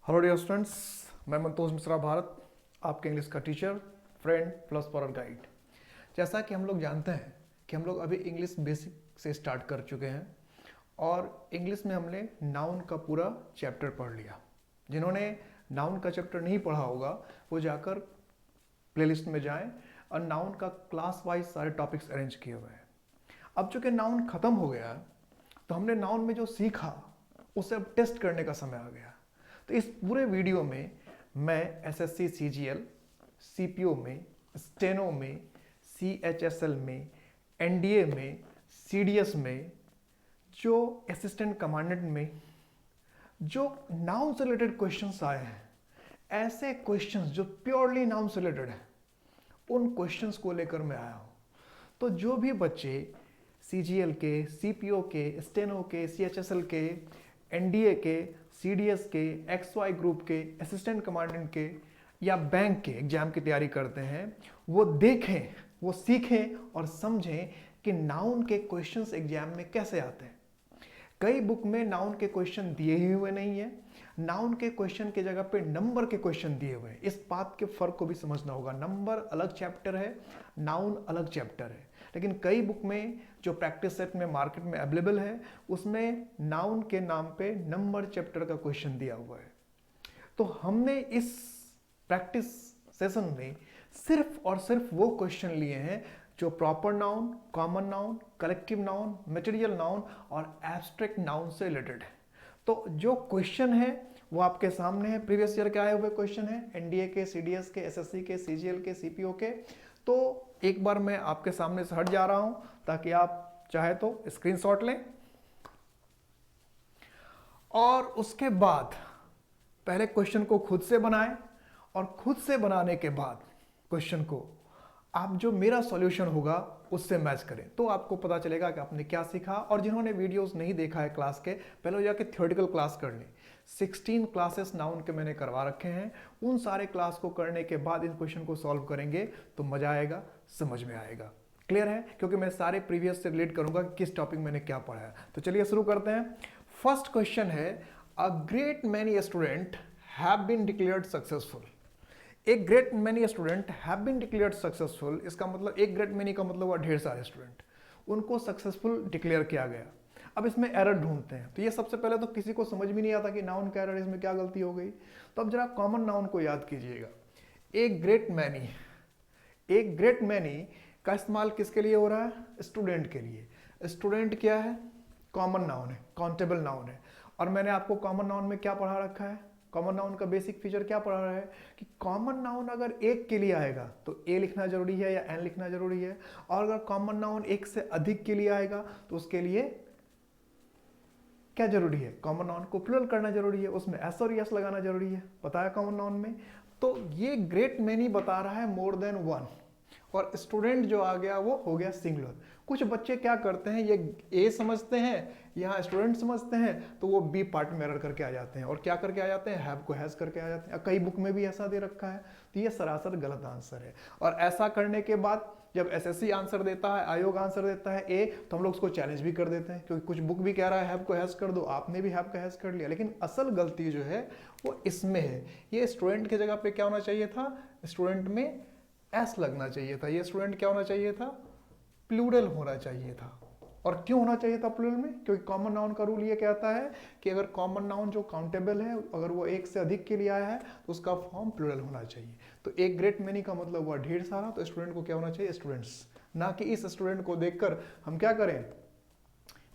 Hello dear students, मैं मंतोष मिश्रा भारत, आपके English का teacher, friend plus for guide. जैसा कि हम लोग जानते हैं कि हम लोग अभी इंग्लिश बेसिक से स्टार्ट कर चुके हैं और इंग्लिश में हमने नाउन का पूरा चैप्टर पढ़ लिया। जिन्होंने नाउन का चैप्टर नहीं पढ़ा होगा वो जाकर प्लेलिस्ट में जाएं और नाउन का क्लास वाइज सारे टॉपिक्स अरेंज किए हुए हैं। अब चूंकि नाउन खत्म हो गया तो हमने नाउन में जो सीखा उसे अब टेस्ट करने का समय आ गया। तो इस पूरे वीडियो में मैं एसएससी सीजीएल, सीपीओ में, स्टेनो में, सीएचएसएल में, एनडीए में, सीडीएस में, जो असिस्टेंट कमांडेंट में जो नाउन से रिलेटेड क्वेश्चंस आए हैं, ऐसे क्वेश्चंस जो प्योरली नाउन से रिलेटेड है, उन क्वेश्चंस को लेकर मैं आया हूं। तो जो भी बच्चे सीजीएल के, सीपीओ के, स्टेनो के, सीएचएसएल के, एनडीए के, सीडीएस के, एक्सवाई ग्रुप के, असिस्टेंट कमांडेंट के या बैंक के एग्जाम की तैयारी करते हैं, वो देखें, वो सीखें और समझें कि नाउन के क्वेश्चंस एग्जाम में कैसे आते हैं। कई बुक में नाउन के क्वेश्चन दिए ही हुए नहीं है, नाउन के क्वेश्चन के जगह पे नंबर के क्वेश्चन दिए हुए हैं। इस बात के फर्क को भी समझना होगा। नंबर अलग चैप्टर है, नाउन अलग चैप्टर है। लेकिन कई बुक में जो प्रैक्टिस सेट में मार्केट में अवेलेबल है उसमें नाउन के नाम पे नंबर चैप्टर का क्वेश्चन दिया हुआ है। तो हमने इस प्रैक्टिस सेशन में सिर्फ और सिर्फ वो क्वेश्चन लिए हैं जो proper noun, common noun, collective noun, material noun और एब्स्ट्रैक्ट नाउन से रिलेटेड है। तो जो क्वेश्चन है वो आपके सामने है, प्रीवियस ईयर के आए हुए क्वेश्चन है, एनडीए के, सीडीएस के, एसएससी के, सीजीएल के, सीपीओ के। तो एक बार मैं आपके सामने से हट जा रहा हूं ताकि आप चाहे तो स्क्रीनशॉट लें और उसके बाद पहले क्वेश्चन को खुद से बनाएं और खुद से बनाने के बाद क्वेश्चन को आप जो मेरा सॉल्यूशन होगा उससे मैच करें, तो आपको पता चलेगा कि आपने क्या सीखा। और जिन्होंने वीडियोस नहीं देखा है क्लास के, पहले जाके थ्योरेटिकल क्लास कर लें। 16 क्लासेस नाउन के मैंने करवा रखे हैं, उन सारे क्लास को करने के बाद इन क्वेश्चन को सॉल्व करेंगे तो मजा आएगा, समझ में आएगा। क्लियर है? क्योंकि मैं सारे प्रीवियस से रिलेट करूंगा कि किस टॉपिक मैंने क्या पढ़ा है। तो चलिए शुरू करते हैं। फर्स्ट क्वेश्चन है, a great many student have been declared successful. एक great many student have been declared successful, इसका मतलब एक ग्रेट मैनी का मतलब हुआ ढेर सारे स्टूडेंट, उनको सक्सेसफुल डिक्लेयर किया गया। अब इसमें एरर ढूंढते हैं। तो ये सबसे पहले तो किसी को समझ भी नहीं आता कि नाउन का एरर, इसमें क्या गलती हो गई। तो अब जरा कॉमन नाउन को याद कीजिएगा। एक ग्रेट मैनी, एक ग्रेट मैनी का इस्तेमाल किसके लिए हो रहा है? स्टूडेंट के लिए। स्टूडेंट क्या है? कॉमन नाउन है, काउंटेबल नाउन है। और मैंने आपको कॉमन नाउन में क्या पढ़ा रखा है? कॉमन नाउन का बेसिक फीचर क्या पढ़ा रहा है कि कॉमन नाउन अगर एक के लिए आएगा तो ए लिखना जरूरी है या एन लिखना जरूरी है, और अगर कॉमन नाउन एक से अधिक के लिए आएगा तो उसके लिए क्या जरूरी है? कॉमन नाउन को प्लुरल करना जरूरी है, उसमें एस और यस लगाना जरूरी है, पता है कॉमन नाउन में। तो ये ग्रेट मैनी बता रहा है मोर देन वन, और स्टूडेंट जो आ गया वो हो गया सिंगुलर। कुछ बच्चे क्या करते हैं, ये ए समझते हैं, यहाँ स्टूडेंट समझते हैं, तो वो बी पार्ट में एरर करके आ जाते हैं और क्या करके आ जाते हैं? हैव को हैज करके आ जाते हैं। कई बुक में भी ऐसा दे रखा है। तो ये सरासर गलत आंसर है। और ऐसा करने के बाद जब एसएससी आंसर देता है, आयोग आंसर देता है ए, तो हम लोग उसको चैलेंज भी कर देते हैं, क्योंकि कुछ बुक भी कह रहा है हैव को हैज कर दो, आपने भी हैव को हैज कर लिया। लेकिन असल गलती जो है वो इसमें है। ये स्टूडेंट की जगह पे क्या होना चाहिए था? स्टूडेंट में एस लगना चाहिए था। ये स्टूडेंट क्या होना चाहिए था? प्लूरल होना चाहिए था। और क्यों होना चाहिए था प्लूरल में? क्योंकि कॉमन नाउन का रूल ये कहता है कि अगर कॉमन नाउन जो काउंटेबल है, अगर वो एक से अधिक के लिए आया है तो उसका फॉर्म प्लूरल होना चाहिए। तो एक ग्रेट मेनी का मतलब हुआ ढेर सारा, तो स्टूडेंट को क्या होना चाहिए? स्टूडेंट्स। ना कि इस स्टूडेंट को देखकर हम क्या करें?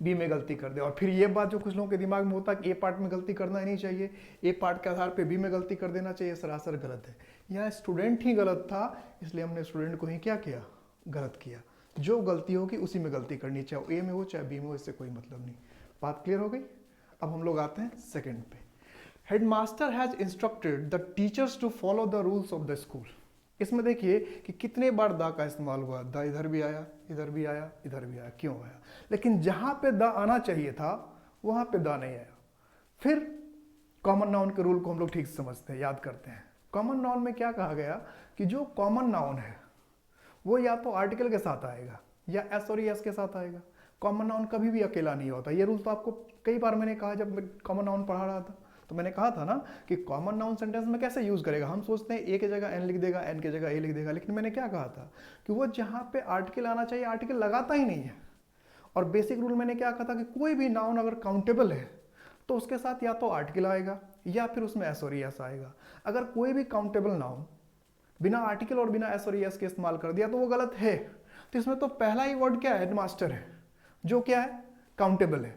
बी में गलती कर दे। और फिर ये बात जो कुछ लोगों के दिमाग में होता है कि ए पार्ट में गलती करना ही नहीं चाहिए, ए पार्ट के आधार पे बी में गलती कर देना चाहिए, सरासर गलत है। यहाँ स्टूडेंट ही गलत था, इसलिए हमने स्टूडेंट को ही क्या किया? गलत किया। जो गलती होगी उसी में गलती करनी, चाहे ए में हो चाहे बी में हो, इससे कोई मतलब नहीं। बात क्लियर हो गई? अब हम लोग आते हैं सेकेंड पे। Headmaster has instructed the teachers to follow the rules of the school. इसमें देखिए कि कितने बार द का इस्तेमाल हुआ। द इधर भी आया, इधर भी आया, इधर भी आया। क्यों आया? लेकिन जहां पे द आना चाहिए था वहां पे द नहीं आया। फिर कॉमन नाउन के रूल को हम लोग ठीक से समझते हैं, याद करते हैं। कॉमन नाउन में क्या कहा गया कि जो कॉमन नाउन है वो या तो आर्टिकल के साथ आएगा या एस और एस के साथ आएगा। कॉमन नाउन कभी भी अकेला नहीं होता। ये रूल तो आपको कई बार मैंने कहा जब मैं कॉमन नाउन पढ़ा रहा था। तो मैंने कहा था ना कि कॉमन नाउन सेंटेंस में कैसे यूज करेगा, हम सोचते हैं ए की जगह एन लिख देगा, एन की जगह ए लिख देगा, लेकिन मैंने क्या कहा था कि वो जहां पे आर्टिकल आना चाहिए आर्टिकल लगाता ही नहीं है। और बेसिक रूल मैंने क्या कहा था कि कोई भी नाउन अगर काउंटेबल है तो उसके साथ या तो आर्टिकल आएगा या फिर उसमें एस और एस आएगा। अगर कोई भी काउंटेबल नाउन बिना आर्टिकल और बिना एस और एस के इस्तेमाल कर दिया तो वो गलत है। तो इसमें तो पहला ही वर्ड क्या है, हेडमास्टर है, जो क्या है, काउंटेबल है।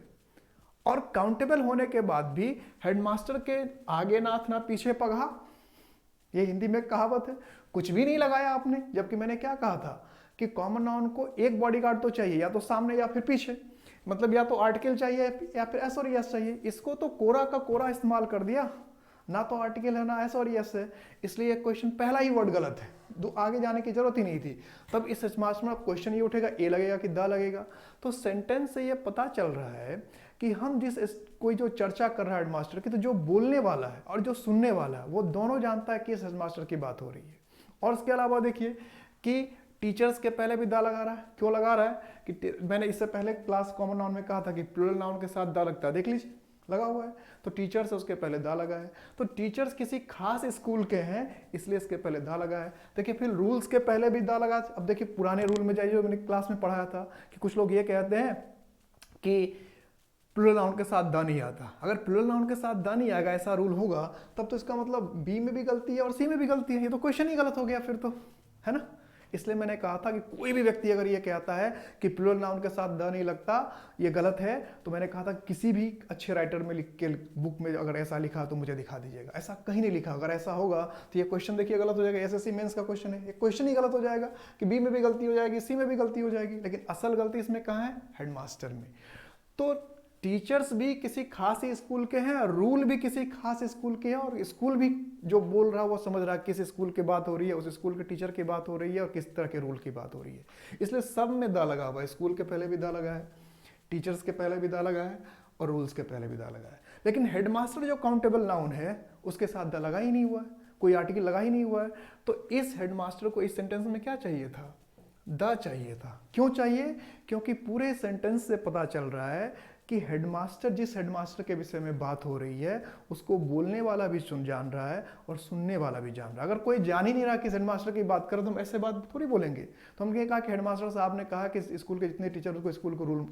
और काउंटेबल होने के बाद भी हेडमास्टर के आगे नाथ ना पीछे पगहा, ये हिंदी में कहावत है, कुछ भी नहीं लगाया आपने। जबकि मैंने क्या कहा था कि कॉमन नाउन को एक बॉडीगार्ड तो चाहिए, या तो सामने या फिर पीछे, मतलब या तो आर्टिकल चाहिए या फिर एस और एस चाहिए। इसको तो कोरा का कोरा इस्तेमाल कर दिया, ना तो आर्टिकल है ना एस और एस है, इसलिए क्वेश्चन पहला ही वर्ड गलत है, आगे जाने की जरूरत ही नहीं थी। तब इस समास में क्वेश्चन ये उठेगा ए लगेगा कि द लगेगा। तो सेंटेंस से ये पता चल रहा है कि हम कोई जो चर्चा कर रहा है हेडमास्टर की, तो जो बोलने वाला है और जो सुनने वाला है वो दोनों जानता है कि इस हेडमास्टर की बात हो रही है। और इसके अलावा देखिए कि टीचर्स के पहले भी दा लगा रहा है। क्यों लगा रहा है कि मैंने इससे पहले क्लास कॉमन नाउन में कहा था कि प्लूरल नाउन के साथ दा लगता है, देख लीजिए लगा हुआ है। तो टीचर्स उसके पहले दा लगा है, तो टीचर्स किसी खास स्कूल के हैं इसलिए इसके पहले दा लगा है। देखिए फिर रूल्स के पहले भी दा लगा। अब देखिए पुराने रूल में जाइए, जो मैंने क्लास में पढ़ाया था कि कुछ लोग ये कहते हैं कि प्लूरल नाउन के साथ दा नहीं आता। अगर प्लूरल नाउन के साथ दा नहीं आएगा, ऐसा रूल होगा, तब तो इसका मतलब बी में भी गलती है और सी में भी गलती है, ये तो क्वेश्चन ही गलत हो गया फिर तो, है ना। इसलिए मैंने कहा था कि कोई भी व्यक्ति अगर ये कहता है कि प्लूरल नाउन के साथ द नहीं लगता, ये गलत है, तो मैंने कहा था किसी भी अच्छे राइटर में लिख के बुक में अगर ऐसा लिखा तो मुझे दिखा दीजिएगा। ऐसा कहीं नहीं लिखा। अगर ऐसा होगा तो ये क्वेश्चन देखिए गलत हो जाएगा। एसएससी मेंस का क्वेश्चन है, ये क्वेश्चन ही गलत हो जाएगा कि बी में भी गलती हो जाएगी, सी में भी गलती हो जाएगी। लेकिन असल गलती इसमें कहाँ है, हेडमास्टर में। तो टीचर्स भी किसी खास स्कूल के हैं, रूल भी किसी खास स्कूल के हैं, और स्कूल भी जो बोल रहा है वो समझ रहा है किस स्कूल की बात हो रही है, उस स्कूल के टीचर की बात हो रही है और किस तरह के रूल की बात हो रही है। इसलिए सब में दा लगा हुआ है। स्कूल के पहले भी दा लगा है, टीचर्स के पहले भी दा लगा है और रूल्स के पहले भी दा लगा है। लेकिन हेडमास्टर जो काउंटेबल नाउन है उसके साथ दा लगा ही नहीं हुआ है, कोई आर्टिकल लगा ही नहीं हुआ है। तो इस हेडमास्टर को इस सेंटेंस में क्या चाहिए था, द चाहिए था। क्यों चाहिए, क्योंकि पूरे सेंटेंस से पता चल रहा है कि हेडमास्टर, जिस हेडमास्टर के विषय में बात हो रही है उसको बोलने वाला भी जान रहा है और सुनने वाला भी जान रहा है। अगर कोई जान ही नहीं रहा किस हेडमास्टर की बात करें तो हम ऐसे बात थोड़ी बोलेंगे। तो हमने कहा कि हेडमास्टर साहब ने कहा कि स्कूल के जितने टीचर उसको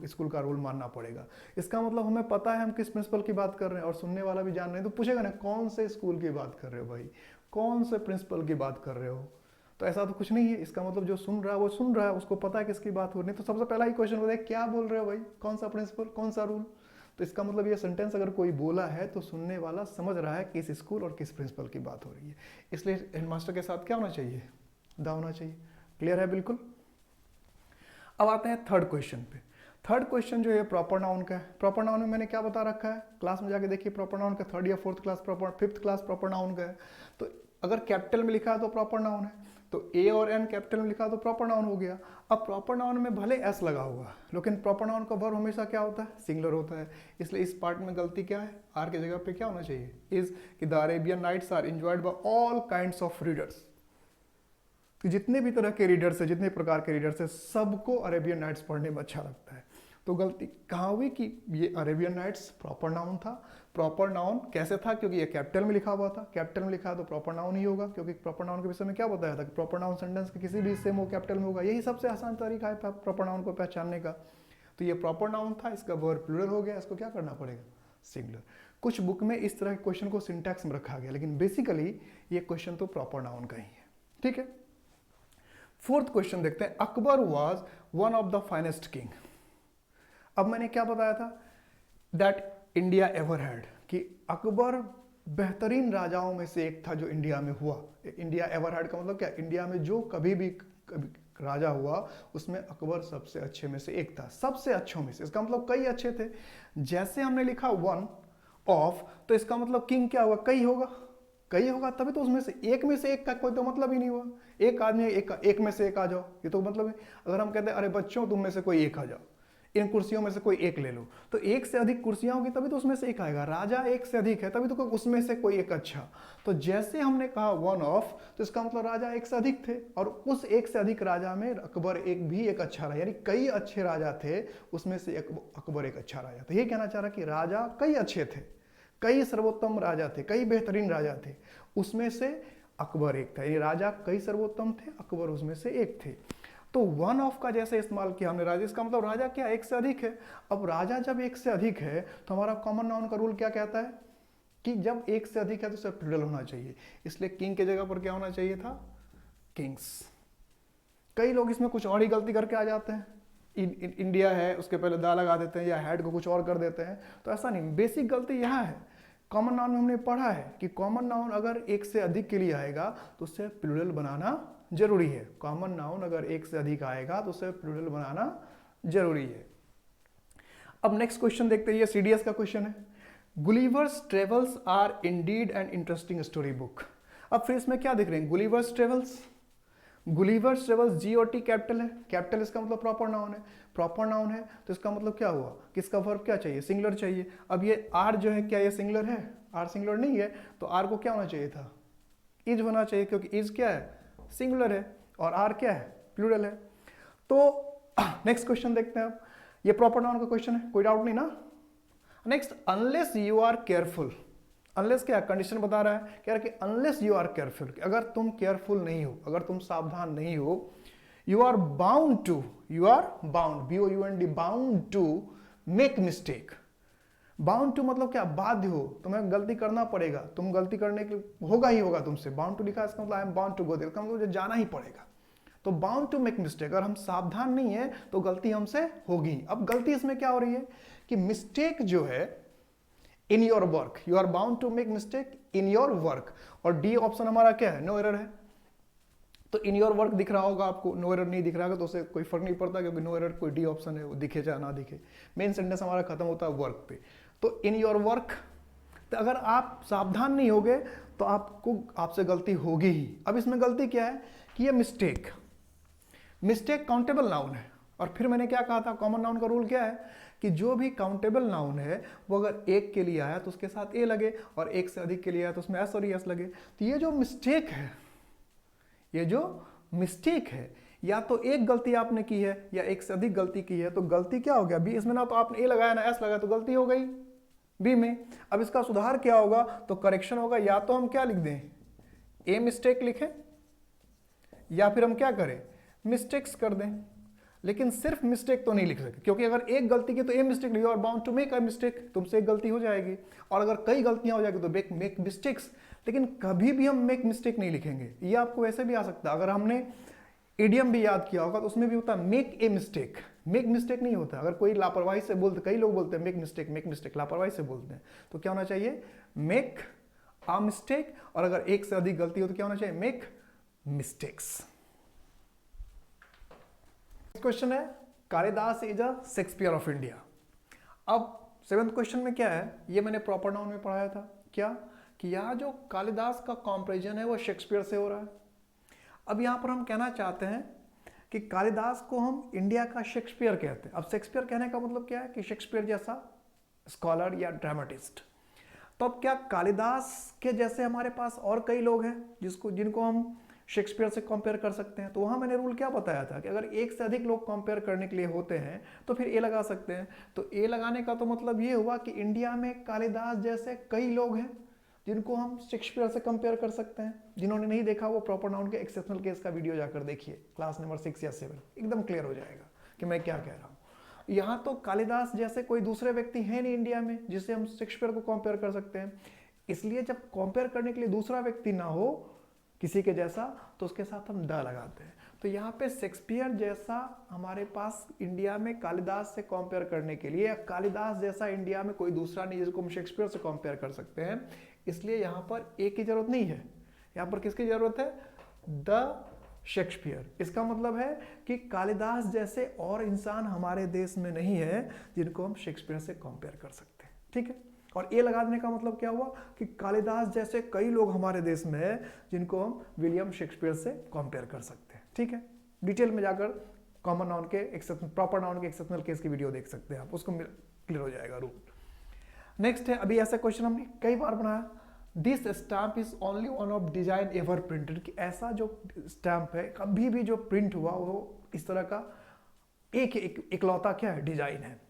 स्कूल का रूल मानना पड़ेगा। इसका मतलब हमें पता है हम किस प्रिंसिपल की बात कर रहे हैं और सुनने वाला भी जान रहे हैं। तो पूछेगा ना कौन से स्कूल की बात कर रहे हो भाई, कौन से प्रिंसिपल की बात कर रहे हो। तो ऐसा तो कुछ नहीं है। इसका मतलब जो सुन रहा है वो सुन रहा है, उसको पता है किसकी बात हो रही है। तो सबसे पहला ही क्वेश्चन होता है क्या बोल रहे हो भाई, कौन सा प्रिंसिपल, कौन सा रूल। तो इसका मतलब ये सेंटेंस अगर कोई बोला है तो सुनने वाला समझ रहा है किस स्कूल और किस प्रिंसिपल की बात हो रही है। इसलिए हेडमास्टर के साथ क्या होना चाहिए, दा होना चाहिए। क्लियर है बिल्कुल। अब आते हैं थर्ड क्वेश्चन पे। थर्ड क्वेश्चन जो है प्रॉपर नाउन का है। प्रॉपर नाउन में मैंने क्या बता रखा है, क्लास में जाके देखिए प्रॉपर नाउन का थर्ड या fourth class fifth class proper noun का है। तो अगर कैपिटल में लिखा है तो प्रॉपर नाउन है, तो ए और एन कैपिटल में लिखा तो प्रॉपर नाउन हो गया। अब प्रॉपर नाउन में भले एस लगा हुआ है, लेकिन प्रॉपर नाउन का वर्ब हमेशा क्या होता है, सिंगुलर होता है। इसलिए इस पार्ट में गलती क्या है, आर की जगह पे क्या होना चाहिए, इज कि the Arabian Nights are enjoyed by all kinds of readers. तो जितने भी तरह के रीडर्स है, जितने प्रकार के रीडर्स है, सबको अरेबियन नाइट्स पढ़ने में अच्छा लगता है। तो गलती कहाँ हुई कि ये अरेबियन नाइट्स प्रॉपर नाउन था। प्रॉपर नाउन कैसे था, क्योंकि ये कैपिटल में लिखा हुआ था। कैपिटल में लिखा है तो प्रॉपर नाउन ही होगा, क्योंकि प्रॉपर नाउन के विषय में क्या बताया था कि प्रॉपर नाउन सेंटेंस के किसी भी हिस्से में वो कैपिटल में होगा। यही सबसे आसान तरीका है प्रॉपर नाउन को पहचानने का। तो ये प्रॉपर नाउन था, इसका वर्ब प्लूरल हो गया, इसको क्या करना पड़ेगा, सिंगुलर। कुछ बुक में इस तरह के क्वेश्चन को सिंटैक्स में रखा गया, लेकिन बेसिकली ये क्वेश्चन तो प्रॉपर नाउन का ही है। ठीक है। फोर्थ क्वेश्चन देखते हैं। Akbar was one of the finest king. अब मैंने क्या बताया था, दैट इंडिया एवर हैड, कि अकबर बेहतरीन राजाओं में से एक था जो इंडिया में हुआ। इंडिया एवर हैड का मतलब क्या, इंडिया में जो कभी राजा हुआ उसमें अकबर सबसे अच्छे में से एक था, सबसे अच्छों में से। इसका मतलब कई अच्छे थे। जैसे हमने लिखा वन ऑफ, तो इसका मतलब किंग क्या होगा, कई होगा, कई होगा, तभी तो उसमें से एक का कोई तो मतलब ही नहीं हुआ। एक आदमी एक में से एक आ जाओ, ये तो मतलब है। अगर हम कहते हैं अरे बच्चों तुम में से कोई एक आ जाओ, इन कुर्सियों में से कोई एक ले लो, तो एक से अधिक कुर्सियां होगी तभी तो उसमें से एक आएगा। राजा एक से अधिक है तभी तो उसमें से कोई एक अच्छा। तो जैसे हमने कहा वन ऑफ, तो इसका मतलब राजा एक से अधिक थे, और उस एक से अधिक राजा में अकबर एक अच्छा रहा, यानी कई अच्छे राजा थे, उसमें से अकबर एक अच्छा राजा था। ये कहना चाह रहा कि राजा कई अच्छे थे, कई सर्वोत्तम राजा थे, कई बेहतरीन राजा थे, उसमें से अकबर एक था। ये राजा कई सर्वोत्तम थे, अकबर उसमें से एक थे। तो वन ऑफ का जैसे इस्तेमाल किया हमने राजा, इसका मतलब राजा क्या एक से अधिक है। अब राजा जब एक से अधिक है तो हमारा कॉमन नाउन का रूल क्या कहता है कि जब एक से अधिक है तो उसे प्लूरल होना चाहिए। इसलिए किंग के जगह पर क्या होना चाहिए था, किंग्स। कई लोग इसमें कुछ और ही गलती करके आ जाते हैं, इंडिया है उसके पहले दा लगा देते हैं या हेड को कुछ और कर देते हैं, तो ऐसा नहीं। बेसिक गलती यहाँ है, कॉमन नाउन में हमने पढ़ा है कि कॉमन नाउन अगर एक से अधिक के लिए आएगा तो उसे प्लूरल बनाना जरूरी है। कॉमन नाउन अगर एक से अधिक आएगा तो उसे प्लूरल बनाना जरूरी है। अब नेक्स्ट क्वेश्चन देखते हैं, ये सीडीएस का क्वेश्चन है। Gulliver's Travels are indeed an interesting story book. अब फिर इसमें क्या दिख रहे हैं, Gulliver's Travels, Gulliver's Travels G और टी कैपिटल है, कैपिटल इसका मतलब प्रॉपर नाउन है, प्रॉपर नाउन है तो इसका मतलब क्या हुआ कि इसका वर्ब क्या चाहिए, सिंगुलर चाहिए। अब ये आर जो है क्या ये सिंगुलर है, आर सिंगुलर नहीं है, तो आर को क्या होना चाहिए था, इज होना चाहिए, क्योंकि इज क्या है सिंगुलर है और आर क्या है प्लूरल है। तो नेक्स्ट क्वेश्चन देखते हैं। अब ये प्रॉपर नाउन का क्वेश्चन है, कोई डाउट नहीं ना। Next, unless you are careful, unless क्या कंडीशन बता रहा है, कह रहा है कि अनलेस यू आर केयरफुल, अगर तुम केयरफुल नहीं हो, अगर तुम सावधान नहीं हो, you are bound to, you are bound, BOUND, bound to make mistake. Bound to मतलब क्या, बाध्य हो, तुम्हें गलती करना पड़ेगा, तुम गलती करने के होगा ही होगा तुमसे। बाउंड टू लिखा है, इसका मतलब I am bound to go there, इसका मतलब मुझे जाना ही पड़ेगा। तो बाउंड टू मेक मिस्टेक, अगर हम सावधान नहीं है तो गलती हमसे होगी। अब गलती इसमें क्या हो रही है कि मिस्टेक जो है in your work, you are bound to make mistake in your work, और डी ऑप्शन हमारा क्या है, नो एरर है। तो इन योर वर्क दिख रहा होगा आपको, नो एरर नहीं दिख रहा होगा तो उससे कोई फर्क नहीं पड़ता, क्योंकि नो एरर कोई डी ऑप्शन है, वो दिखे चाहे ना दिखे, मेन सेंटेंस हमारा खत्म होता है वर्क पे। तो इन योर वर्क, तो अगर आप सावधान नहीं होगे तो आपसे गलती होगी ही। अब इसमें गलती क्या है कि ये मिस्टेक, मिस्टेक काउंटेबल नाउन है, और फिर मैंने क्या कहा था, कॉमन नाउन का रूल क्या है कि जो भी काउंटेबल नाउन है वो अगर एक के लिए आया तो उसके साथ ए लगे, और एक से अधिक के लिए आया तो उसमें एस और एस लगे। तो ये जो मिस्टेक है, ये जो मिस्टेक है, या तो एक गलती आपने की है या एक से अधिक गलती की है, तो गलती क्या हो गया बी, इसमें ना तो आपने ए लगाया ना एस लगाया, तो गलती हो गई बी में। अब इसका सुधार क्या होगा, तो करेक्शन होगा, या तो हम क्या लिख दें, ए मिस्टेक लिखें, या फिर हम क्या करें, मिस्टेक्स कर दें। लेकिन सिर्फ मिस्टेक तो नहीं लिख सकते, क्योंकि अगर एक गलती की तो ए मिस्टेक लिखो, और bound to make a mistake, तुमसे एक गलती हो जाएगी, और अगर कई गलतियां हो जाएगी तो मेक मिस्टेक्स। लेकिन कभी भी हम मेक मिस्टेक नहीं लिखेंगे, ये आपको वैसे भी आ सकता है। अगर हमने इडियम भी याद किया होगा तो उसमें भी होता है make a mistake, make mistake नहीं होता। अगर कोई लापरवाही से बोलते, कई लोग बोलते हैं मेक मिस्टेक लापरवाही से बोलते हैं, तो क्या होना चाहिए, मेक अ मिस्टेक, और अगर एक से अधिक गलती हो तो क्या होना चाहिए, मेक मिस्टेक्स। क्वेश्चन है, Kalidas is a Shakespeare of India. अब 7th क्वेश्चन में क्या है, ये मैंने प्रॉपर नाउन में पढ़ाया था, क्या कि यहाँ जो कालिदास का कंपैरिजन है वो शेक्सपियर से हो रहा है। अब यहाँ पर हम कहना चाहते हैं कि कालिदास को हम इंडिया का शेक्सपियर कहते हैं। अब शेक्सपियर कहने का मतलब क्या है कि शेक्सपियर जैसा स्कॉलर या ड्रामेटिस्ट। तो अब क्या कालिदास के जैसे हमारे पास और कई लोग हैं जिनको हम शेक्सपियर से कंपेयर कर सकते हैं। तो वहां मैंने रूल क्या बताया था कि अगर एक से अधिक लोग कंपेयर करने के लिए होते हैं तो फिर ए लगा सकते हैं। तो ए लगाने का तो मतलब ये हुआ कि इंडिया में कालिदास जैसे कई लोग हैं जिनको हम शेक्सपियर से कंपेयर कर सकते हैं। जिन्होंने नहीं देखा वो प्रॉपर नाउन के एक्सेप्शनल केस का वीडियो जाकर देखिए, क्लास नंबर 6 या 7, एकदम क्लियर हो जाएगा कि मैं क्या कह रहा हूँ। यहाँ तो कालिदास जैसे कोई दूसरे व्यक्ति है नहीं इंडिया में जिससे हम शेक्सपियर को कंपेयर कर सकते हैं। इसलिए जब कंपेयर करने के लिए दूसरा व्यक्ति ना हो किसी के जैसा तो उसके साथ हम द लगाते हैं। तो यहाँ पे शेक्सपियर जैसा हमारे पास इंडिया में कालिदास से कंपेयर करने के लिए, कालिदास जैसा इंडिया में कोई दूसरा नहीं जिसको हम शेक्सपियर से कंपेयर कर सकते हैं, इसलिए यहाँ पर ए की जरूरत नहीं है। यहाँ पर किसकी जरूरत है, द शेक्सपियर। इसका मतलब है कि कालिदास जैसे और इंसान हमारे देश में नहीं है जिनको हम शेक्सपियर से कंपेयर कर सकते हैं, ठीक है। और ए लगा देने का मतलब क्या हुआ कि कालिदास जैसे कई लोग हमारे देश में हैं जिनको हम विलियम शेक्सपियर से कंपेयर कर सकते हैं, ठीक है। डिटेल में जाकर कॉमन नाउन के एक्सेप्शनल, प्रॉपर नाउन के एक्सेप्शनल केस की वीडियो देख सकते हैं आप, उसको क्लियर हो जाएगा रूल। नेक्स्ट है, अभी ऐसा क्वेश्चन हमने कई बार बनाया, this stamp is only one of design ever printed, कि ऐसा जो स्टैम्प है कभी भी जो प्रिंट हुआ वो इस तरह का एक इकलौता क्या है, डिजाइन है।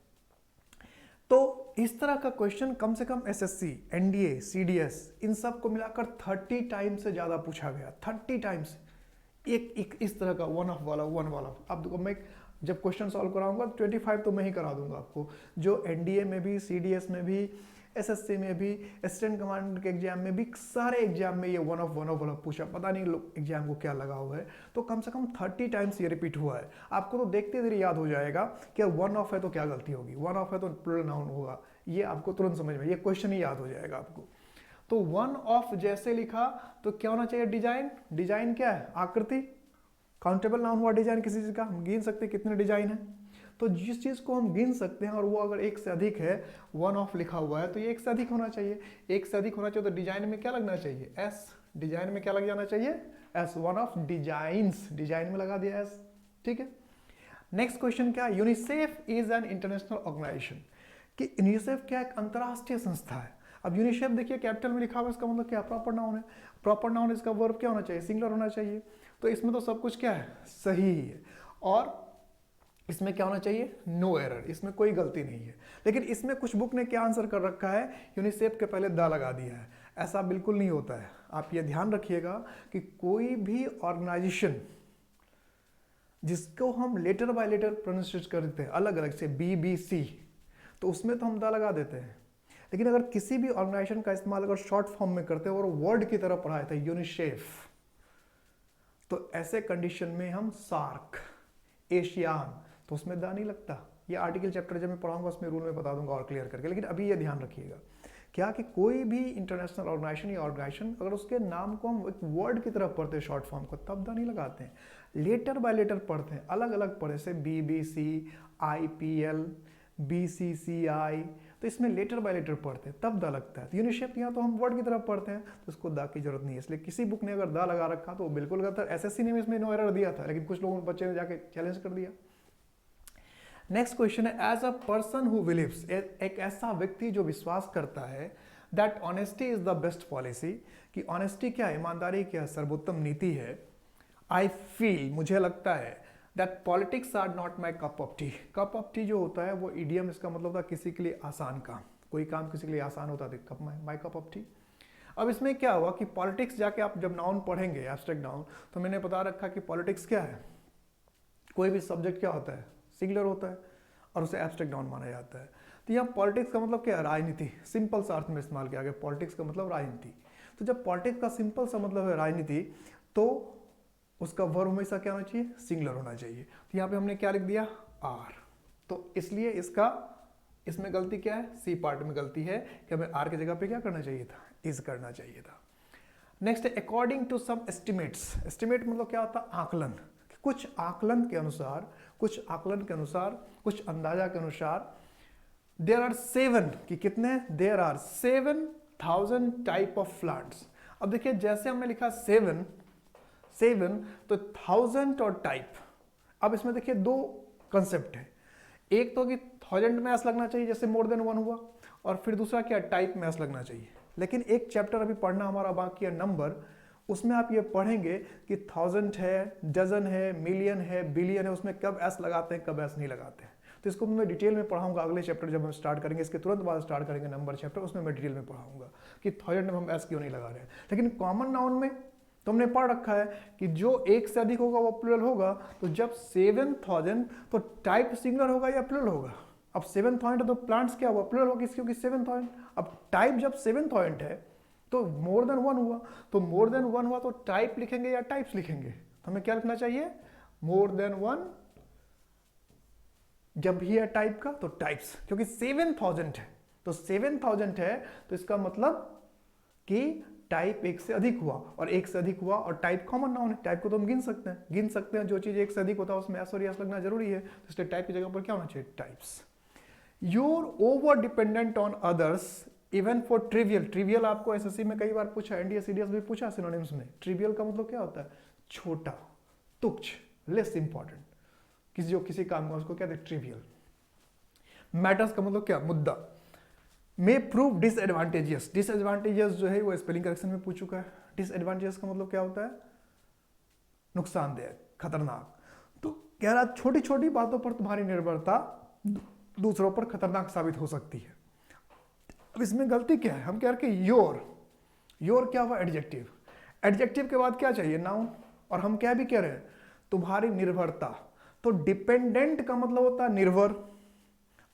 तो इस तरह का क्वेश्चन कम से कम एसएससी, एनडीए, सीडीएस इन सब को मिलाकर 30 टाइम्स से ज़्यादा पूछा गया, 30 टाइम्स। एक इस तरह का वन ऑफ वाला, वन वाला। अब देखो मैं जब क्वेश्चन सॉल्व कराऊंगा 25 तो मैं ही करा दूंगा आपको, जो एनडीए में भी, सीडीएस में भी, एसएससी में भी, असिस्टेंट कमांडेंट के एग्जाम में भी, सारे एग्जाम में ये वन ऑफ वाला पूछा। पता नहीं लोग एग्जाम को क्या लगा हुआ है, तो कम से कम 30 टाइम्स ये रिपीट हुआ है। आपको तो देखते देर याद हो जाएगा कि वन ऑफ है तो क्या गलती होगी, वन ऑफ है तो प्लूरल नाउन होगा, ये आपको तुरंत समझ में, ये क्वेश्चन ही याद हो जाएगा आपको। तो वन ऑफ जैसे लिखा तो क्या होना चाहिए, डिजाइन। डिजाइन क्या है, आकृति। काउंटेबल नाउन हुआ डिजाइन किसी चीज का, हम गिन सकते हैं कितने डिजाइन है। तो जिस चीज को हम गिन सकते हैं और वो अगर एक से अधिक है, वन ऑफ लिखा हुआ है, तो ये एक से अधिक होना चाहिए। एक से अधिक होना चाहिए तो डिजाइन में क्या लगना चाहिए, एस। डिजाइन में क्या लग जाना चाहिए, s. One of designs, design में लगा दिया एस, ठीक है। नेक्स्ट क्वेश्चन क्या, UNICEF is an international organisation, कि यूनिसेफ क्या एक अंतरराष्ट्रीय संस्था है। अब यूनिसेफ देखिए कैपिटल में लिखा हुआ है, इसका मतलब क्या, प्रॉपर नाउन है। प्रॉपर नाउन, इसका वर्ब क्या होना चाहिए, सिंगुलर होना चाहिए। तो इसमें तो सब कुछ क्या है, सही है। और इसमें क्या होना चाहिए, नो एरर, इसमें कोई गलती नहीं है। लेकिन इसमें कुछ बुक ने क्या आंसर कर रखा है, यूनिसेफ के पहले द लगा दिया है। ऐसा बिल्कुल नहीं होता है। आप ये ध्यान रखिएगा कि कोई भी ऑर्गेनाइजेशन जिसको हम लेटर बाय लेटर प्रोनाउंसिएट करते हैं अलग अलग से, BBC, तो उसमें तो हम द लगा देते हैं। लेकिन अगर किसी भी ऑर्गेनाइजेशन का इस्तेमाल अगर शॉर्ट फॉर्म में करते हैं और वर्ड की तरह पढ़ाए थे यूनिसेफ, तो ऐसे कंडीशन में हम सार्क, एशियान, तो उसमें द नहीं लगता। ये आर्टिकल चैप्टर जब मैं पढ़ाऊंगा उसमें रूल में बता दूंगा और क्लियर करके। लेकिन अभी ये ध्यान रखिएगा क्या, कि कोई भी इंटरनेशनल ऑर्गेनाइजेशन या ऑर्गेनाइजेशन अगर उसके नाम को हम एक वर्ड की तरह पढ़ते हैं शॉर्ट फॉर्म को, तब द नहीं लगाते हैं। लेटर बाय लेटर पढ़ते हैं, अलग अलग पढ़े, जैसे BBC, IPL, BCCI, तो इसमें लेटर बाय लेटर पढ़ते हैं तब द लगता है। तो यूनिसेफ यहाँ तो हम वर्ड की तरफ पढ़ते हैं, तो उसको द की जरूरत नहीं है। इसलिए किसी बुक ने अगर द लगा रखा तो वो बिल्कुल गलत है। SSC ने भी इसमें नो एरर दिया था, लेकिन कुछ लोगों बच्चे ने जाके चैलेंज कर दिया। नेक्स्ट क्वेश्चन है, as a person who believes, एक ऐसा व्यक्ति जो विश्वास करता है, that honesty is the best policy, कि ऑनेस्टी क्या है, ईमानदारी क्या सर्वोत्तम नीति है। आई फील, मुझे लगता है, that politics are not my cup of tea. Cup of tea जो होता है वो इडियम, इसका मतलब था किसी के लिए आसान काम, कोई काम किसी के लिए आसान होता है, cup my cup of T. अब इसमें क्या हुआ कि पॉलिटिक्स जाके आप जब नाउन पढ़ेंगे, एब्स्ट्रैक्ट नाउन, तो मैंने बता रखा कि पॉलिटिक्स क्या है, कोई भी सब्जेक्ट क्या होता है, सिंगुलर होता है और उसे एब्स्ट्रैक्ट नाउन माना जाता है। तो यहाँ पॉलिटिक्स का मतलब क्या है, राजनीति, सिंपल सा अर्थ में इस्तेमाल किया गया। पॉलिटिक्स का मतलब राजनीति। तो जब पॉलिटिक्स का सिंपल सा मतलब है राजनीति, तो उसका वर्ब हमेशा क्या होना चाहिए, सिंगुलर होना चाहिए। तो यहाँ पे हमने क्या लिख दिया, आर। तो इसलिए इसमें गलती क्या है, सी पार्ट में गलती है कि हमें आर की जगह पे क्या करना चाहिए था, इज करना चाहिए था। Next, according to some estimates. Estimate मतलब क्या होता है, आकलन। कुछ आकलन के अनुसार, कुछ अंदाजा के अनुसार, देयर आर 7, कि कितने, there are 7,000 type of plants. अब देखिए जैसे हमने लिखा 7 तो 1000 और टाइप। अब इसमें देखिए दो कंसेप्ट है, एक तो कि 1000 में एस लगना चाहिए जैसे मोर देन 1 हुआ, और फिर दूसरा क्या, टाइप में एस लगना चाहिए। लेकिन एक चैप्टर अभी पढ़ना हमारा बाकी है नंबर, उसमें आप ये पढ़ेंगे कि 1000 है, डजन है, मिलियन है, बिलियन है, उसमें कब एस लगाते हैं कब एस नहीं लगाते हैं। तो इसको मैं डिटेल में पढ़ाऊंगा अगले चैप्टर जब हम स्टार्ट करेंगे, इसके तुरंत बाद स्टार्ट करेंगे नंबर चैप्टर, उसमें मैं डिटेल में पढ़ाऊंगा कि 1000 में हम एस क्यों नहीं लगा रहे हैं। लेकिन कॉमन नाउन में तो हमने पढ़ रखा है कि जो एक से अधिक होगा वो प्लूरल होगा। तो जब 7000 तो टाइप सिंगुलर होगा या प्लूरल होगा। अब 7000 तो प्लांट्स क्या हुआ, प्लूरल होगा, क्योंकि 7000। अब टाइप जब 7000 है तो मोर देन 1 हुआ, तो मोर देन 1 हुआ तो टाइप लिखेंगे या टाइप्स लिखेंगे, तो हमें क्या लिखना चाहिए, मोर देन 1। जब भी है टाइप का तो टाइप्स, क्योंकि 7000 है तो 7000 है तो इसका मतलब कि टाइप एक से अधिक हुआ, और एक से अधिक हुआ और टाइप कॉमन नाउन है, टाइप को तो हम गिन सकते हैं, जो चीज एक से अधिक होता है उसमें एस और यस लगना जरूरी है, तो इसलिए टाइप की जगह पर क्या होना चाहिए, types. You're over dependent on others even for trivial. Trivial आपको एसएससी में कई बार पूछा, एनडीए सीडीएस भी पूछा सिनोनिम्स में। ट्रिवियल का मतलब क्या होता है, छोटा, तुच्छ, लेस इंपॉर्टेंट, किसी काम का उसको क्या कहते हैं, ट्रिवियल। मैटर्स का मतलब क्या, मुद्दा। मे प्रूव डिसएडवांटेजियस। डिसएडवांटेजियस जो है वो स्पेलिंग करेक्शन में पूछ चुका है। डिसएडवांटेजियस का मतलब क्या होता है, नुकसानदायक, खतरनाक। तो कह रहा छोटी छोटी बातों पर तुम्हारी निर्भरता दूसरों पर खतरनाक साबित हो सकती है। अब इसमें गलती क्या है, हम कह रहे हैं योर, योर क्या हुआ, एडजेक्टिव, एडजेक्टिव के बाद क्या चाहिए, नाउन, और हम क्या भी कह रहे हैं, तुम्हारी निर्भरता। तो डिपेंडेंट का मतलब होता है निर्भर,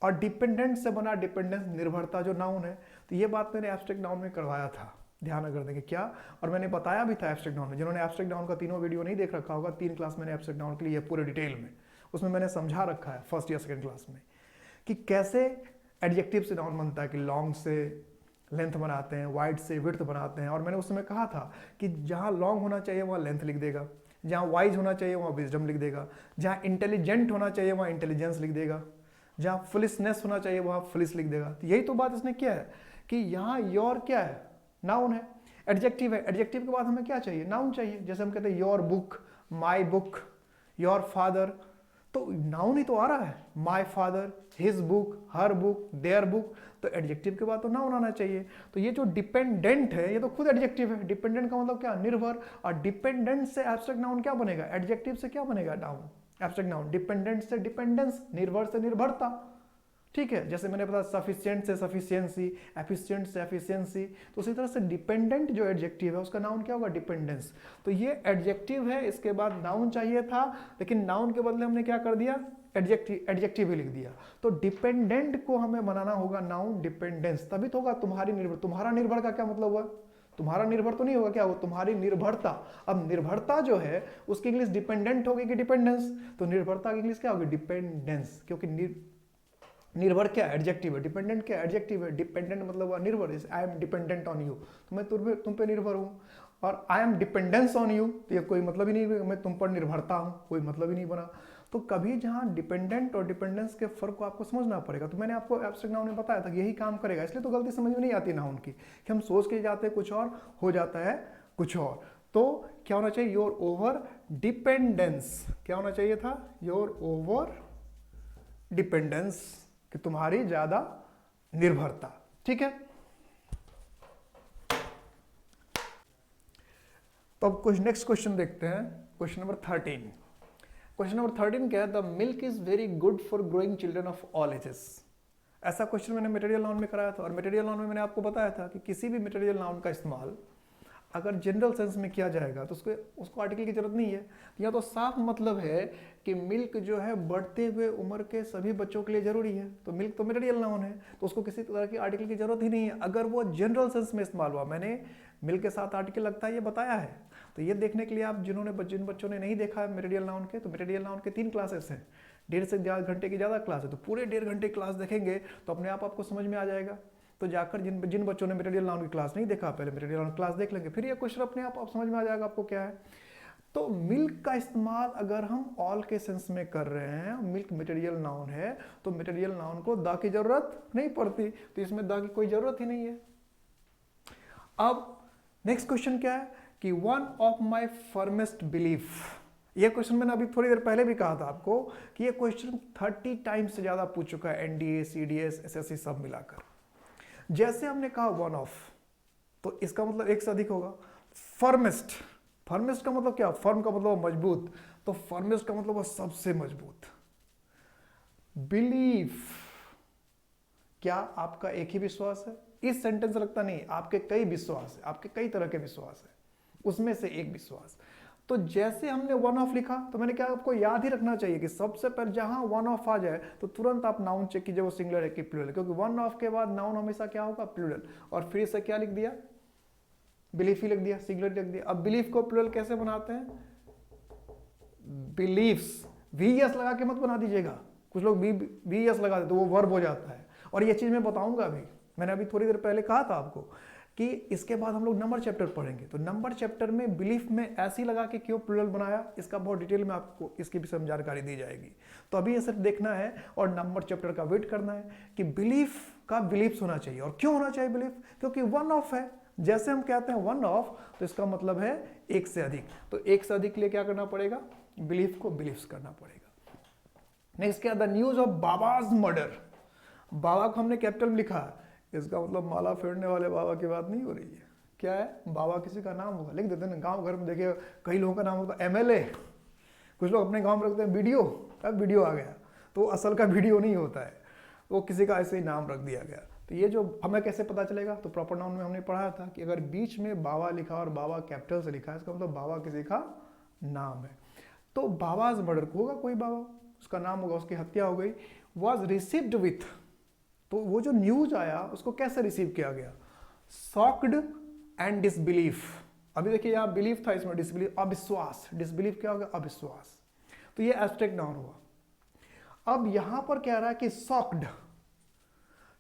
और डिपेंडेंट से बना डिपेंडेंस, निर्भरता जो नाउन है। तो ये बात मैंने एब्स्ट्रैक्ट नाउन में करवाया था, ध्यान अगर देंगे क्या, और मैंने बताया भी था एब्स्ट्रैक्ट नाउन में। जिन्होंने एब्स्ट्रैक्ट नाउन का तीनों वीडियो नहीं देख रखा होगा, 3 क्लास मैंने एब्स्ट्रैक्ट नाउन के लिए पूरे डिटेल में, उसमें मैंने समझा रखा है फर्स्ट या सेकंड क्लास में कि कैसे एडजेक्टिव से नाउन बनता है, कि लॉन्ग से लेंथ बनाते हैं, वाइड से विड्थ बनाते हैं। और मैंने उस समय कहा था कि जहाँ लॉन्ग होना चाहिए वहाँ लेंथ लिख देगा, जहाँ वाइज होना चाहिए वहाँ विजडम लिख देगा, जहाँ इंटेलिजेंट होना चाहिए वहाँ इंटेलिजेंस लिख देगा, जहाँ फुलिसनेस होना चाहिए वहाँ फुलिस लिख देगा। तो यही तो बात इसने किया है कि यहाँ योर क्या है, नाउन है, एडजेक्टिव है, एडजेक्टिव के बाद हमें क्या चाहिए, नाउन चाहिए। जैसे हम कहते हैं your book, my book, your father, तो नाउन ही तो आ रहा है, my father, his book, her book, their book, तो एडजेक्टिव के बाद तो नाउन आना चाहिए। तो ये जो डिपेंडेंट है ये तो खुद एडजेक्टिव है, डिपेंडेंट का मतलब क्या, निर्भर, और डिपेंडेंट से एब्स्ट्रैक्ट नाउन क्या बनेगा, एडजेक्टिव से क्या बनेगा, नाउन, एब्स्ट्रैक्ट नाउन, डिपेंडेंट से डिपेंडेंस, निर्भर से निर्भरता, ठीक है। जैसे मैंने बताया सफिशिएंट से सफिशिएंसी, एफिशिएंट से एफिशिएंसी, तो उसी तरह से डिपेंडेंट जो एडजेक्टिव है उसका नाउन क्या होगा, डिपेंडेंस। तो ये एडजेक्टिव है, इसके बाद नाउन चाहिए था, लेकिन नाउन के बदले हमने क्या कर दिया, एडजेक्टिव ही लिख दिया। तो डिपेंडेंट को हमें बनाना होगा नाउन डिपेंडेंस, तभी तो होगा तुम्हारी निर्भर। तुम्हारा निर्भर का क्या मतलब हुआ, तुम्हारा निर्भर तो नहीं होगा, क्या होगा, तुम्हारी निर्भरता। अब निर्भरता जो है उसकी इंग्लिश डिपेंडेंट होगी कि डिपेंडेंस, तो निर्भरता की इंग्लिश क्या होगी, डिपेंडेंस, क्योंकि निर्भर क्या एडजेक्टिव है, डिपेंडेंट क्या एडजेक्टिव है। डिपेंडेंट मतलब निर्भर, I am dependent on you, तो मैं तुम पे निर्भर हूँ, और I am dependence on you, तो ये कोई मतलब ही नहीं, मैं तुम पर निर्भरता हूँ, कोई मतलब ही नहीं बना। तो कभी जहाँ डिपेंडेंट और डिपेंडेंस के फर्क को आपको समझना पड़ेगा। तो मैंने आपको एब्स्ट्रैक्ट नाउन में बताया था कि यही काम करेगा, इसलिए तो गलती समझ में नहीं आती नाउन की, कि हम सोच के जाते हैं कुछ और, हो जाता है कुछ और। तो क्या होना चाहिए, योर ओवर डिपेंडेंस, क्या होना चाहिए था, योर ओवर डिपेंडेंस, कि तुम्हारी ज्यादा निर्भरता, ठीक है। तो अब कुछ नेक्स्ट क्वेश्चन देखते हैं, क्वेश्चन नंबर 13। क्वेश्चन नंबर 13 क्या है, the milk is very good for growing children of all ages. ऐसा क्वेश्चन मैंने मटेरियल नाउन में कराया था, और मटेरियल नाउन में मैंने आपको बताया था कि किसी भी मटेरियल नाउन का इस्तेमाल अगर जनरल सेंस में किया जाएगा तो उसको आर्टिकल की जरूरत नहीं है। या तो साफ मतलब है कि मिल्क जो है बढ़ते हुए उम्र के सभी बच्चों के लिए जरूरी है, तो मिल्क तो मटेरियल नाउन है, तो उसको किसी तरह की आर्टिकल की जरूरत ही नहीं है अगर वो जनरल सेंस में इस्तेमाल हुआ। मैंने मिल्क के साथ आर्टिकल लगता है ये बताया है। तो ये देखने के लिए आप जिन बच्चों ने नहीं देखा है मटेरियल नाउन के, तो मटेरियल नाउन के 3 क्लासेस हैं, 1.5 से 1.5 घंटे की ज़्यादा क्लास है, तो पूरे 1.5 घंटे क्लास देखेंगे तो अपने आप आपको समझ में आ जाएगा। तो जाकर जिन बच्चों ने मटेरियल नाउन की क्लास नहीं देखा, पहले मटेरियल नाउन क्लास देख लेंगे, फिर ये क्वेश्चन अपने आप समझ में आ जाएगा आपको क्या है। तो मिल्क का इस्तेमाल अगर हम ऑल के सेंस में कर रहे हैं, मिल्क मटेरियल नाउन है, तो मटेरियल नाउन को द की जरूरत नहीं पड़ती, तो इसमें द की कोई जरूरत ही नहीं है। अब नेक्स्ट क्वेश्चन क्या है कि वन ऑफ माई फर्मेस्ट बिलीफ। ये क्वेश्चन मैंने अभी थोड़ी देर पहले भी कहा था आपको कि ये क्वेश्चन 30 टाइम्स से ज्यादा पूछ चुका है, एनडीए, सीडीएस, एसएससी सब मिलाकर। जैसे हमने कहा वन ऑफ, तो इसका मतलब एक से अधिक होगा। फर्मेस्ट, फर्मेस्ट का मतलब क्या, फर्म का मतलब मजबूत, तो फर्मेस्ट का मतलब सबसे मजबूत। बिलीफ, क्या आपका एक ही विश्वास है? इस सेंटेंस लगता नहीं, आपके कई विश्वास है, आपके कई तरह के विश्वास है, उसमें से एक विश्वास। तो जैसे हमने वन ऑफ लिखा, तो मैंने क्या आपको याद ही रखना चाहिए कि सबसे पहले जहां वन ऑफ आ जाए तो तुरंत आप नाउन चेक कीजिए वो सिंगुलर है कि प्लूरल, क्योंकि वन ऑफ के बाद नाउन हमेशा क्या होगा, प्लूरल। और फिर से क्या लिख दिया, बिलीफ ही लिख दिया, सिंगुलर लिख दिया। अब बिलीफ को प्लूरल कैसे बनाते हैं, बिलीव्स, वीएस लगा के मत बना दीजिएगा, कुछ लोग वीएस लगा देते तो वो वर्ब हो जाता है। और ये चीज मैं बताऊंगा अभी, मैंने अभी थोड़ी देर पहले कहा था आपको कि इसके बाद हम लोग नंबर चैप्टर पढ़ेंगे, तो नंबर चैप्टर में बिलीफ में ऐसी लगा के क्यों प्लूरल बनाया, इसका बहुत डिटेल में आपको इसकी विषय में जानकारी दी जाएगी। तो अभी ये सिर्फ देखना है और नंबर चैप्टर का वेट करना है कि बिलीफ का बिलीव्स होना चाहिए। और क्यों होना चाहिए बिलीफ, क्योंकि वन ऑफ है। जैसे हम कहते हैं वन ऑफ, तो इसका मतलब है एक से अधिक, तो एक से अधिक के लिए क्या करना पड़ेगा, बिलीफ को बिलीव्स करना पड़ेगा। नेक्स्ट क्या, द न्यूज ऑफ बाबाज मर्डर। बाबा को हमने कैपिटल में लिखा, इसका मतलब माला फेरने वाले बाबा की बात नहीं हो रही है। क्या है, बाबा किसी का नाम होगा, लिख देते हैं। गांव घर में देखिए कई लोगों का नाम होता है एमएलए, कुछ लोग अपने गांव में रखते हैं वीडियो, अब वीडियो आ गया तो असल का वीडियो नहीं होता है, वो किसी का ऐसे ही नाम रख दिया गया। तो ये जो हमें कैसे पता चलेगा, तो प्रॉपर नाउन में हमने पढ़ा था कि अगर बीच में बाबा लिखा और बाबा कैपिटल से लिखा है, इसका मतलब बाबा किसी का नाम है। तो बाबाज मर्डर होगा, कोई बाबा उसका नाम होगा, उसकी हत्या हो गई, वॉज रिसीव्ड विथ, तो वो जो न्यूज आया उसको कैसे रिसीव किया गया, शॉक्ड एंड डिसबिलीफ। अभी देखिए यहाँ बिलीफ था, इसमें डिसबिलीफ, अविश्वास, डिसबिलीफ क्या होगा, अविश्वास। तो ये एब्स्ट्रैक्ट नाउन हुआ। अब यहां पर कह रहा है कि शॉक्ड,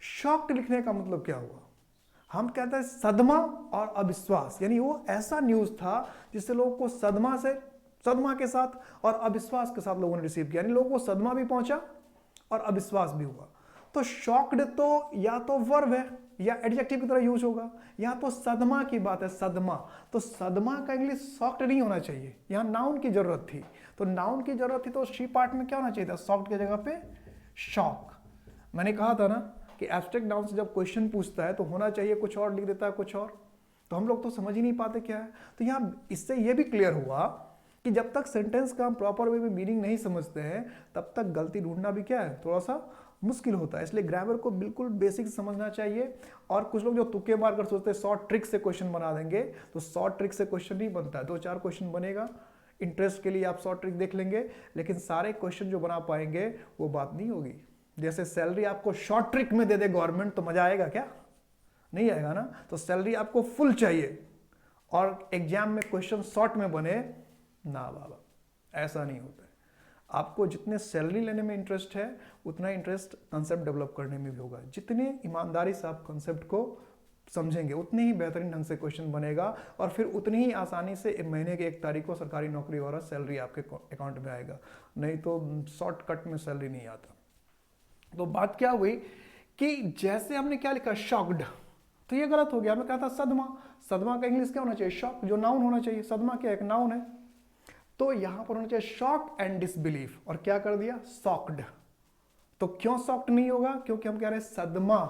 शॉक्ड लिखने का मतलब क्या हुआ, हम कहते हैं सदमा और अविश्वास, यानी वो ऐसा न्यूज था जिससे लोगों को सदमा के साथ और अविश्वास के साथ लोगों ने रिसीव किया, यानी लोगों को सदमा भी पहुंचा और अविश्वास भी हुआ। तो शॉक्ड तो या तो वर्ब है या एडजेक्टिव की तरह यूज होगा, यहाँ तो सदमा की बात है, सदमा, तो सदमा का इंग्लिश शॉक्ड नहीं होना चाहिए, यहाँ नाउन की जरूरत थी। तो नाउन की जरूरत थी तो शी पार्ट में क्या होना चाहिए था, शॉक्ड की जगह पे शॉक। मैंने कहा था ना कि एब्स्ट्रैक्ट नाउन से जब क्वेश्चन पूछता है तो होना चाहिए कुछ और, लिख देता है कुछ और, तो हम लोग तो समझ ही नहीं पाते क्या है। तो यहाँ इससे यह भी क्लियर हुआ कि जब तक सेंटेंस का हम प्रॉपर वे में मीनिंग नहीं समझते हैं तब तक गलती ढूंढना भी क्या है, थोड़ा सा मुश्किल होता है। इसलिए ग्रामर को बिल्कुल बेसिक समझना चाहिए। और कुछ लोग जो तुक्के मारकर सोचते हैं शॉर्ट ट्रिक से क्वेश्चन बना देंगे, तो शॉर्ट ट्रिक से क्वेश्चन नहीं बनता है, 2-4 क्वेश्चन बनेगा, इंटरेस्ट के लिए आप शॉर्ट ट्रिक देख लेंगे, लेकिन सारे क्वेश्चन जो बना पाएंगे वो बात नहीं होगी। जैसे सैलरी आपको शॉर्ट ट्रिक में दे दे गवर्नमेंट, तो मजा आएगा क्या, नहीं आएगा ना। तो सैलरी आपको फुल चाहिए और एग्जाम में क्वेश्चन शॉर्ट में बने ना बाबा, ऐसा नहीं होता है। आपको जितने सैलरी लेने में इंटरेस्ट है उतना इंटरेस्ट कंसेप्ट डेवलप करने में भी होगा। जितने ईमानदारी से आप कंसेप्ट को समझेंगे उतने ही बेहतरीन ढंग से क्वेश्चन बनेगा और फिर उतनी ही आसानी से महीने के 1 तारीख को सरकारी नौकरी और सैलरी आपके अकाउंट में आएगा, नहीं तो शॉर्टकट में सैलरी नहीं आता। तो बात क्या हुई कि जैसे हमने क्या लिखा शॉक्ड, तो ये गलत हो गया। हमें कहा था सदमा, सदमा का इंग्लिश क्या होना चाहिए, शॉक, जो नाउन होना चाहिए। सदमा क्या एक नाउन है, तो यहां पर होना चाहिए शॉक एंड डिसबिलीफ, और क्या कर दिया शॉक्ड। तो क्यों शॉक्ड नहीं होगा, क्योंकि हम कह रहे हैं सदमा,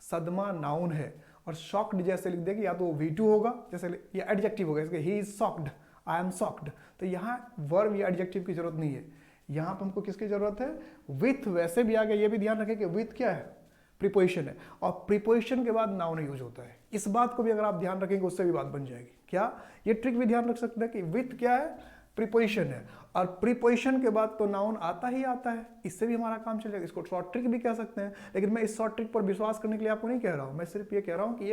सदमा नाउन है और शॉक्ड जैसे लिख देंगे या तो V2 होगा, जैसे ये एडजेक्टिव होगा, इसके he is shocked, I am shocked. तो यहां वर्ब या एडजेक्टिव की जरूरत नहीं है, यहां पर हमको किसकी जरूरत है, विथ। वैसे भी आ गया, ये भी ध्यान रखें कि विथ क्या है, प्रीपोजिशन है, और प्रीपोजिशन के बाद नाउन यूज होता है। इस बात को भी अगर आप ध्यान रखेंगे उससे भी बात बन जाएगी। क्या ये ट्रिक भी ध्यान रख सकते हैं कि विथ क्या है, प्रीपोजिशन है, और प्रीपोजिशन के बाद तो नाउन आता ही आता है, इससे भी हमारा काम चलेगा। इसको शॉर्ट ट्रिक भी कह सकते हैं, लेकिन मैं इस शॉर्ट ट्रिक पर विश्वास करने के लिए आपको नहीं कह रहा हूं, मैं सिर्फ ये कह रहा हूं कि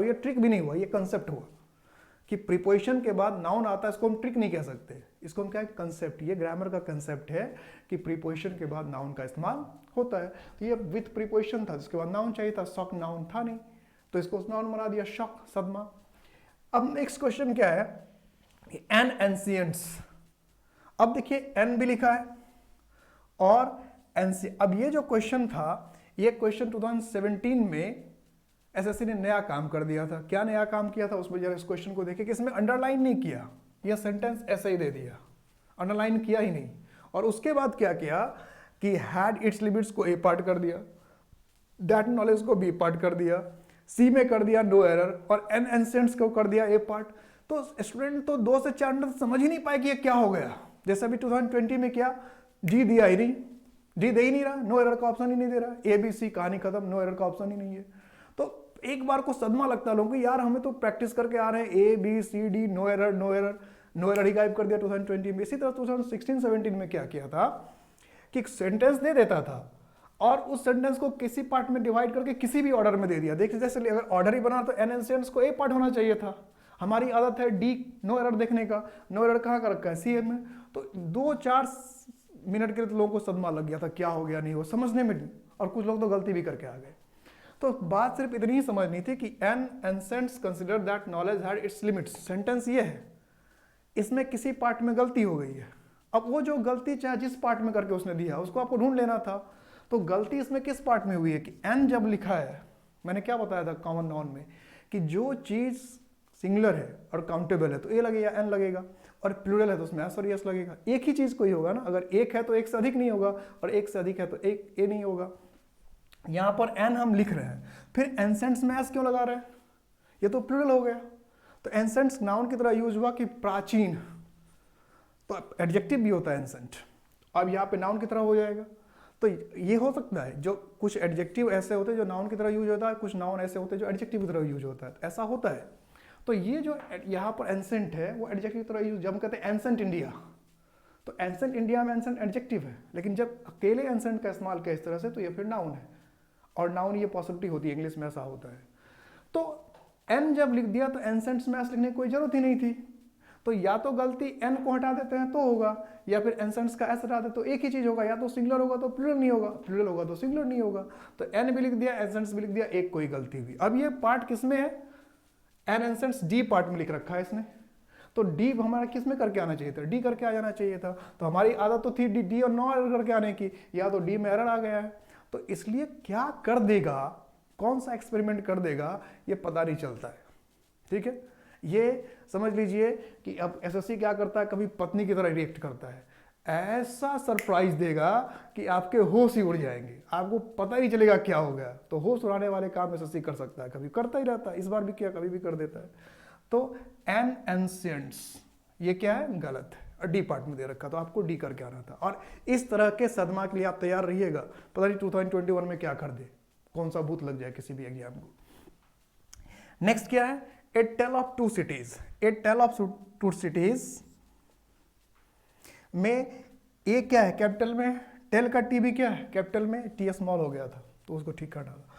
ये ट्रिक भी नहीं हुआ, ये कंसेप्ट हुआ कि प्रीपोजिशन के बाद नाउन आता है। इसको हम ट्रिक नहीं कह सकते, इसको हम क्या है, कंसेप्ट। ये ग्रामर का कंसेप्ट है कि प्रीपोजिशन के बाद नाउन का इस्तेमाल होता है। तो ये विथ प्रीपोजिशन था, जिसके बाद नाउन चाहिए था, शॉक नाउन था नहीं, तो इसको नाउन बना दिया शॉक, सदमा। अब नेक्स्ट क्वेश्चन क्या है, एन एंशिएंट्स। अब देखिए एन भी लिखा है और एनसी। अब ये जो क्वेश्चन था, ये क्वेश्चन 2017 में एसएससी ने नया काम कर दिया था। क्या नया काम किया था, उसमें जरा इस क्वेश्चन को देखिए कि इसमें अंडरलाइन नहीं किया, यह सेंटेंस ऐसे ही दे दिया, अंडरलाइन किया ही नहीं। और उसके बाद क्या किया कि हैड इट्स लिमिट्स को ए पार्ट कर दिया, दैट नॉलेज को बी पार्ट कर दिया, सी में कर दिया नो एरर, और एन एंशिएंट्स को कर दिया ए पार्ट। तो स्टूडेंट तो 2 से 4 मिनट समझ ही नहीं पाए कि ये क्या हो गया। जैसे अभी 2020 में क्या जी दिया ही नहीं, जी दे ही नहीं रहा, नो एरर का ऑप्शन ही नहीं दे रहा, ए बी सी कहानी खत्म, नो एरर का ऑप्शन ही नहीं है। तो एक बार को सदमा लगता है लोगों को, यार हमें तो प्रैक्टिस करके आ रहे हैं A B C D, no error no error, no error ही गायब कर दिया 2020 में। इसी तरह 2016-17 में क्या किया था कि एक सेंटेंस दे देता था और उस सेंटेंस को किसी पार्ट में डिवाइड करके किसी भी ऑर्डर में दे दिया। देखिए जैसे अगर ऑर्डर ही बना तो एन एंशिएंट्स को ए पार्ट होना चाहिए था। हमारी आदत है डी नो एरर देखने का, नो एरर कहाँ का रखा है, सी में। तो 2-4 मिनट के लिए तो लोगों को सदमा लग गया था, क्या हो गया नहीं हो समझने में, और कुछ लोग तो गलती भी करके आ गए। तो बात सिर्फ इतनी ही समझनी थी कि an ancients consider that knowledge had its limits. Sentence ये है, इसमें किसी पार्ट में गलती हो गई है। अब वो जो गलती चाहे जिस पार्ट में करके उसने दिया उसको आपको ढूंढ लेना था। तो गलती इसमें किस पार्ट में हुई है कि एन जब लिखा है, मैंने क्या बताया था कॉमन नाउन में कि जो चीज सिंगुलर है और काउंटेबल है तो ए लगेगा एन लगेगा, और प्लूरल है तो उसमें एस और एस लगेगा। एक ही चीज को ही होगा ना, अगर एक है तो एक से अधिक नहीं होगा, और एक से अधिक है तो एक ए नहीं होगा। यहां पर एन हम लिख रहे हैं, फिर एंसेंट्स में एस क्यों लगा रहे हैं, ये तो प्लूरल हो गया। तो एंसेंट्स नाउन की तरह यूज हुआ कि प्राचीन, तो एडजेक्टिव भी होता है एंसेंट, अब यहाँ पे नाउन की तरह हो जाएगा। तो ये हो सकता है, जो कुछ एडजेक्टिव ऐसे होते हैं जो नाउन की तरह यूज होता है, कुछ नाउन ऐसे होते हैं जो एडजेक्टिव की तरह यूज होता है, ऐसा होता है। तो ये जो यहाँ पर एंसेंट है वो एडजेक्टिव की तरह यूज, जब हम कहते हैं एंसेंट इंडिया, तो एंसेंट इंडिया में एंसेंट एडजेक्टिव है, लेकिन जब अकेले एंसेंट का इस्तेमाल किया इस तरह से तो ये फिर नाउन है, और नाउन ये पॉसिबिलिटी होती है, इंग्लिश में ऐसा होता है। तो एन जब लिख दिया तो एंसेंट स्मैश लिखने की कोई जरूरत ही नहीं थी, तो या तो गलती एन को हटा देते हैं तो होगा, या फिर एंसेंट्स का एस हटा दे तो एक ही चीज होगा, या तो सिंगुलर होगा तो प्लूरल नहीं होगा, प्लूरल होगा तो सिंगुलर नहीं होगा। तो एन भी लिख दिया, एंसेंट्स भी लिख दिया, एक कोई गलती हुई। अब ये पार्ट किसमें है, एन एंसेंट्स डी पार्ट में लिख रखा है इसने, तो डी हमारा किस में करके आना चाहिए था, डी करके आ जाना चाहिए था। तो हमारी आदत तो थी डी और नो एरर करके आने की, या तो डी में एरर आ गया है। तो इसलिए क्या कर देगा, कौन सा एक्सपेरिमेंट कर देगा, ये पता नहीं चलता है। ठीक है, ये समझ लीजिए कि अब एसएससी क्या करता है, कभी पत्नी की तरह रिएक्ट करता है, ऐसा सरप्राइज देगा कि आपके होश ही उड़ जाएंगे, आपको पता ही चलेगा क्या हो गया। तो होश उड़ाने वाले काम एसएससी कर सकता है, कभी करता ही रहता है, इस बार भी किया, कभी भी कर देता है। तो एन एंशिएंट्स ये क्या है, गलत है, और डी पार्ट में दे रखा, तो आपको डी करके आना था। और इस तरह के सदमा के लिए आप तैयार रहिएगा, पता नहीं 2021 में क्या कर दे, कौन सा भूत लग जाए किसी भी एग्जाम को। नेक्स्ट क्या है, a tale of two cities. A tale of two cities में ए क्या है, कैपिटल में, टेल का टी भी क्या है, कैपिटल में, टी स्मॉल हो गया था तो उसको ठीक कर डाला।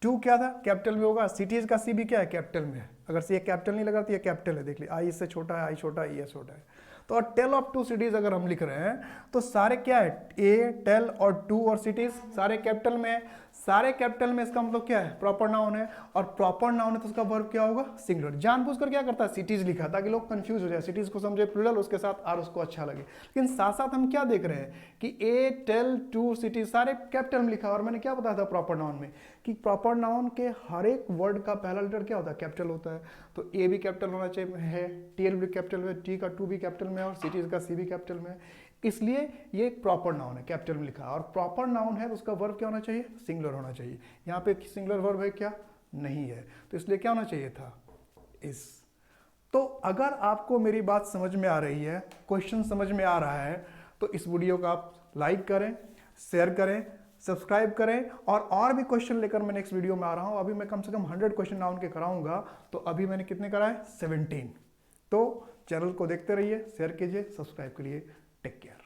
टू क्या था, कैपिटल में होगा, सिटीज का सी भी क्या है, कैपिटल में है। अगर सी कैपिटल नहीं लगा तो ये कैपिटल है, देख लिया, आई इससे छोटा है, आई छोटा है, ये छोटा है। तो टेल ऑफ टू सिटीज अगर हम लिख रहे हैं तो सारे क्या है, ए, टेल और टू और सिटीज सारे कैपिटल में है। सारे कैपिटल में, इसका मतलब क्या है, प्रॉपर नाउन है, और प्रॉपर नाउन है तो उसका वर्ब क्या होगा, सिंगुलर। जानबूझकर क्या करता है, सिटीज लिखा ताकि लोग कंफ्यूज हो जाए, सिटीज को समझे प्लूरल, उसके साथ आर उसको अच्छा लगे। लेकिन साथ साथ हम क्या देख रहे हैं कि ए, टेल, टू, सिटीज सारे कैपिटल में लिखा, और मैंने क्या बताया था प्रॉपर नाउन में कि प्रॉपर नाउन के हर एक वर्ड का पहला लेटर क्या होता है, कैपिटल होता है। तो ए भी कैपिटल होना चाहिए है, टी भी कैपिटल में, टी का टू भी कैपिटल में, और सिटीज का सी भी कैपिटल में। इसलिए ये एक प्रॉपर नाउन है, कैपिटल में लिखा, और प्रॉपर नाउन है तो उसका वर्ब क्या होना चाहिए, सिंगुलर होना चाहिए। यहाँ पे सिंगुलर वर्ब है क्या, नहीं है, तो इसलिए क्या होना चाहिए था, इस। तो अगर आपको मेरी बात समझ में आ रही है, क्वेश्चन समझ में आ रहा है, तो इस वीडियो को आप लाइक करें, शेयर करें, सब्सक्राइब करें, और भी क्वेश्चन लेकर मैं नेक्स्ट वीडियो में आ रहा हूं। अभी मैं कम से कम 100 क्वेश्चन नाउन के कराऊंगा, तो अभी मैंने कितने कराए, 17। तो चैनल को देखते रहिए, शेयर कीजिए, सब्सक्राइब करिए। Take care.